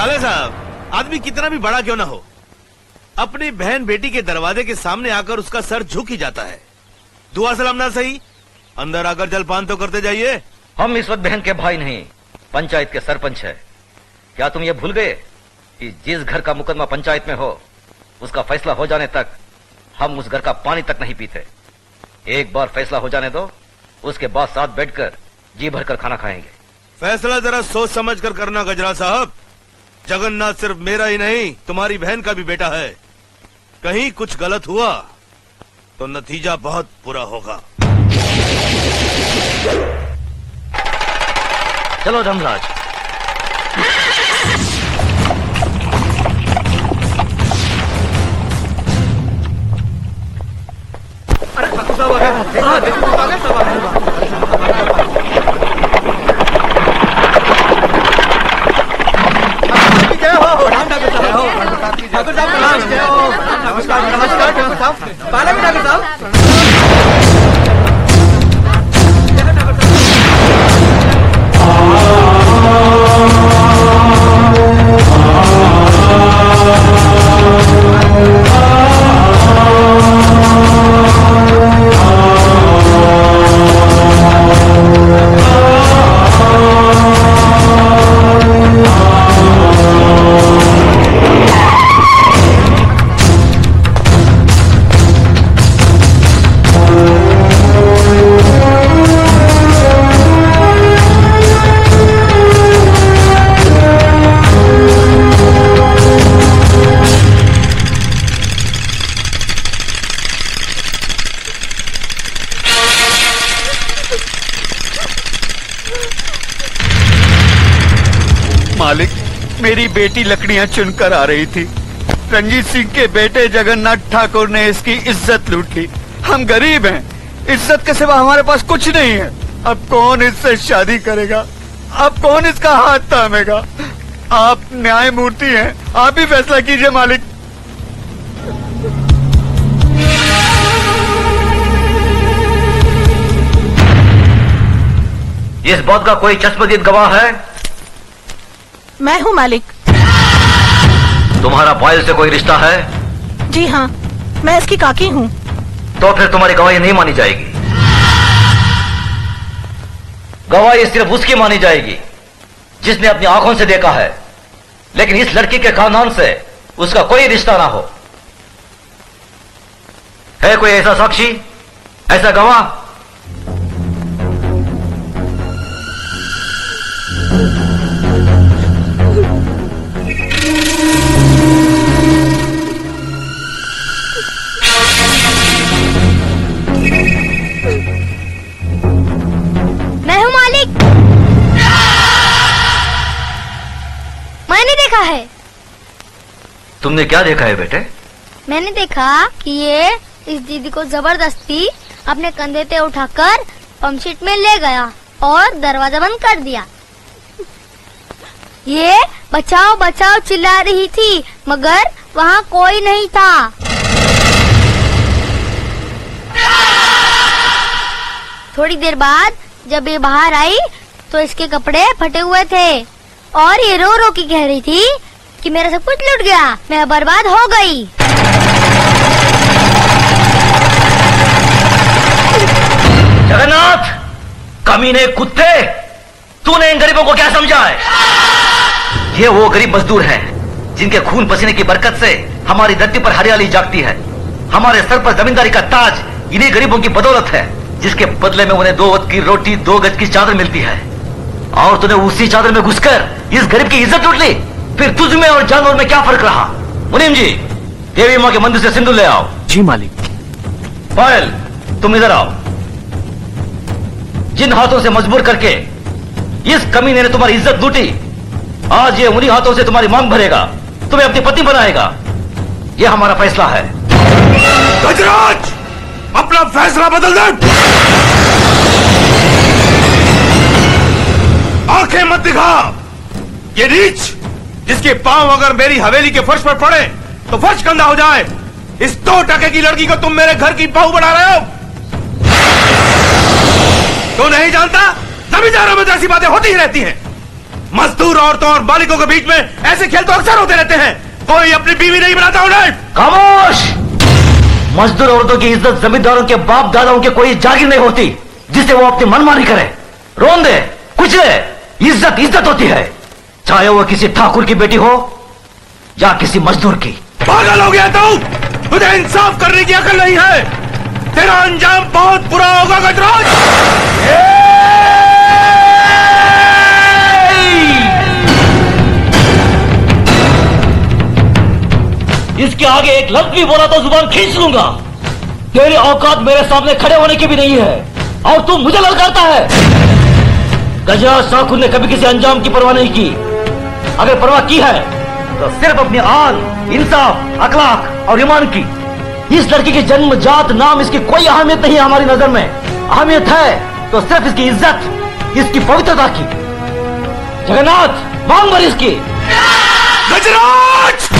साले साहब, आदमी कितना भी बड़ा क्यों ना हो, अपनी बहन बेटी के दरवाजे के सामने आकर उसका सर झुक ही जाता है। दुआ सलाम ना सही, अंदर आकर जलपान तो करते जाइए। हम इस वक्त बहन के भाई नहीं, पंचायत के सरपंच है। क्या तुम ये भूल गए कि जिस घर का मुकदमा पंचायत में हो, उसका फैसला हो जाने तक हम उस घर का पानी तक नहीं पीते। एक बार फैसला हो जाने दो, उसके बाद साथ बैठकर जी भरकर खाना खाएंगे। फैसला जरा सोच समझ कर करना गजरा साहब। जगन्नाथ सिर्फ मेरा ही नहीं, तुम्हारी बहन का भी बेटा है। कहीं कुछ गलत हुआ तो नतीजा बहुत बुरा होगा। चलो धर्मराज। अरे ठाकुर साहब आ गए। हाँ, देखो आ गए सब आ गए। ठाकुर साहब नमस्कार। नमस्कार ठाकुर साहब। पाला भी ठाकुर साहब। मालिक, मेरी बेटी लकड़ियां चुनकर आ रही थी। रंजीत सिंह के बेटे जगन्नाथ ठाकुर ने इसकी इज्जत लूट ली। हम गरीब हैं, इज्जत के सिवा हमारे पास कुछ नहीं है। अब कौन इससे शादी करेगा? अब कौन इसका हाथ थामेगा? आप न्यायमूर्ति हैं, आप ही फैसला कीजिए मालिक। इस बात का कोई चश्मदीद गवाह है? मैं हूँ मालिक। तुम्हारा पायल से कोई रिश्ता है? जी हाँ, मैं इसकी काकी हूँ। तो फिर तुम्हारी गवाही नहीं मानी जाएगी। गवाही सिर्फ उसकी मानी जाएगी जिसने अपनी आंखों से देखा है, लेकिन इस लड़की के खानदान से उसका कोई रिश्ता ना हो। है कोई ऐसा साक्षी, ऐसा गवाह? मैं हूँ मालिक। मैंने देखा है। तुमने क्या देखा है बेटे? मैंने देखा कि ये इस दीदी को जबरदस्ती अपने कंधे पे उठाकर पंपशीट में ले गया और दरवाजा बंद कर दिया। ये बचाओ बचाओ चिल्ला रही थी, मगर वहाँ कोई नहीं था। थोड़ी देर बाद जब ये बाहर आई तो इसके कपड़े फटे हुए थे और ये रो रो के कह रही थी कि मेरा सब कुछ लूट गया, मैं बर्बाद हो गई। जगन्नाथ, कमीने कुत्ते, तूने इन गरीबों को क्या समझा है? ये वो गरीब मजदूर हैं जिनके खून पसीने की बरकत से हमारी धरती पर हरियाली जागती है। हमारे सर पर जमींदारी का ताज इन्हीं गरीबों की बदौलत है, जिसके बदले में उन्हें 2 वक्त की रोटी 2 गज की चादर मिलती है। और तूने उसी चादर में घुसकर इस गरीब की इज्जत लूट ली। फिर तुझ में और जानवर में क्या फर्क रहा? मुनीम जी, देवी माँ के मंदिर से सिंदूर ले आओ। जी मालिक। पायल, तुम इधर आओ। जिन हाथों से मजबूर करके इस कमीने ने तुम्हारी इज्जत लूटी, आज ये उन्हीं हाथों से तुम्हारी मांग भरेगा, तुम्हें अपनी पत्नी बनाएगा। यह हमारा फैसला है। गजराज, अपना फैसला बदल दे। आंखें मत दिखा। ये नीच जिसके पांव अगर मेरी हवेली के फर्श पर पड़े तो फर्श गंदा हो जाए, इस 2 टके की लड़की को तुम मेरे घर की बहू बना रहे हो। तो नहीं जानता, जमींदारों में ऐसी बातें होती ही रहती हैं। मजदूर औरतों और मालिकों के बीच में ऐसे खेल तो अक्सर होते रहते हैं। कोई अपनी बीवी नहीं बनाता उन्हें। खामोश! मजदूर औरतों की इज्जत जमींदारों के बाप दादाओं के कोई जागीर नहीं होती जिसे वो अपनी मनमानी करे, रोन दे, कुचले। इज्जत इज्जत होती है, चाहे वो किसी ठाकुर की बेटी हो या किसी मजदूर की। पागल हो गया तू? तुझे इंसाफ करने की अकल नहीं है। तेरा अंजाम बहुत बुरा होगा गजराज। इसके आगे एक लफ्ज भी बोला तो जुबान खींच लूंगा। तेरी औकात मेरे सामने खड़े होने की भी नहीं है और तू मुझे ललकारता है। गजराज ठाकुर ने कभी किसी अंजाम की परवाह नहीं की। अगर परवाह की है तो सिर्फ अपनी आन, इंसाफ, अखलाक और ईमान की। इस लड़की की जन्म जात नाम इसकी कोई अहमियत नहीं है हमारी नजर में। अहमियत है तो सिर्फ इसकी इज्जत, इसकी पवित्रता की। जगन्नाथ, मांग भर इसकी। गजराज!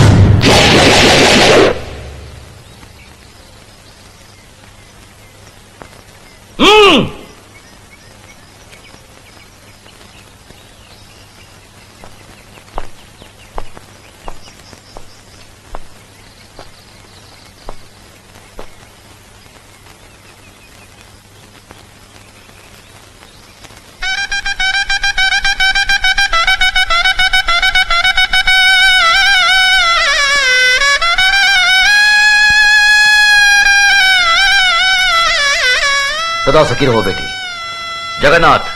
सदा सकीर हो बेटी। जगन्नाथ,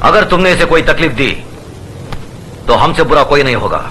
अगर तुमने इसे कोई तकलीफ दी तो हमसे बुरा कोई नहीं होगा।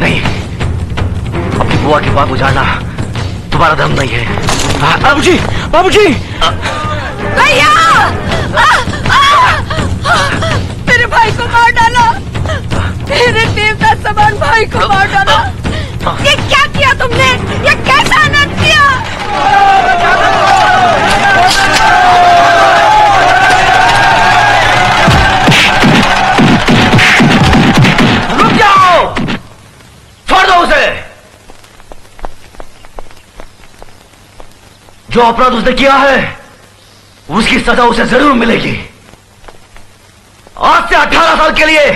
नहीं, अपनी बुआ की बात उजाड़ना तुम्हारा धर्म नहीं है। बाबूजी, बाबूजी! भैया! मेरे भाई को मार डाला। मेरे देवता समान भाई को मार डाला। ये क्या किया तुमने? ये कैसा अनर्थ किया? रुक जाओ! छोड़ दो उसे। जो अपराध उसने किया है उसकी सजा उसे जरूर मिलेगी। आज से 18 साल के लिए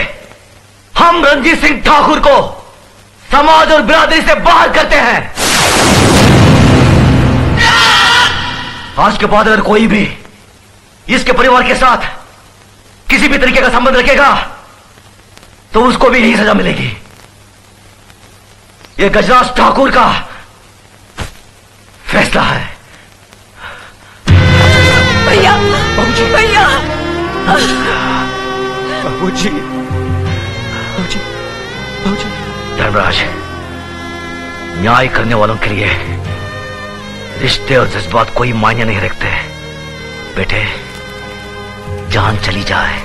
हम रणजीत सिंह ठाकुर को समाज और बिरादरी से बाहर करते हैं। आज के बाद अगर कोई भी इसके परिवार के साथ किसी भी तरीके का संबंध रखेगा तो उसको भी यही सजा मिलेगी। यह गजराज ठाकुर का फैसला है। भैया! बाबूजी! भैया! बाबूजी! बाबूजी! बाबूजी! धर्मराज, न्याय करने वालों के लिए रिश्ते और जज्बात कोई मायने नहीं रखते। बेटे, जान चली जाए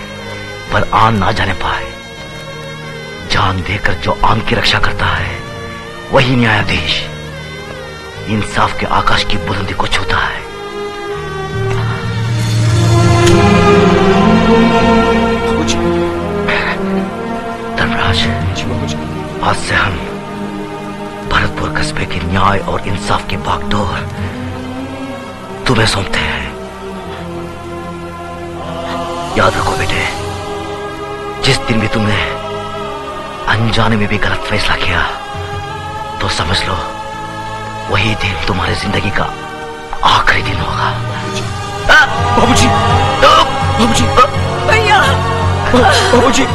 पर आन ना जाने पाए। जान देकर जो आन की रक्षा करता है वही न्यायाधीश इंसाफ के आकाश की बुलंदी को छूता है। धर्मराज, आज से हम भरतपुर कस्बे के न्याय और इंसाफ की बागडोर तुम्हें सौंपते हैं। याद रखो बेटे, जिस दिन भी तुमने अनजाने में भी गलत फैसला किया तो समझ लो वही दिन तुम्हारी जिंदगी का आखिरी दिन होगा। बाबूजी! बाबूजी! भैया! बाबूजी!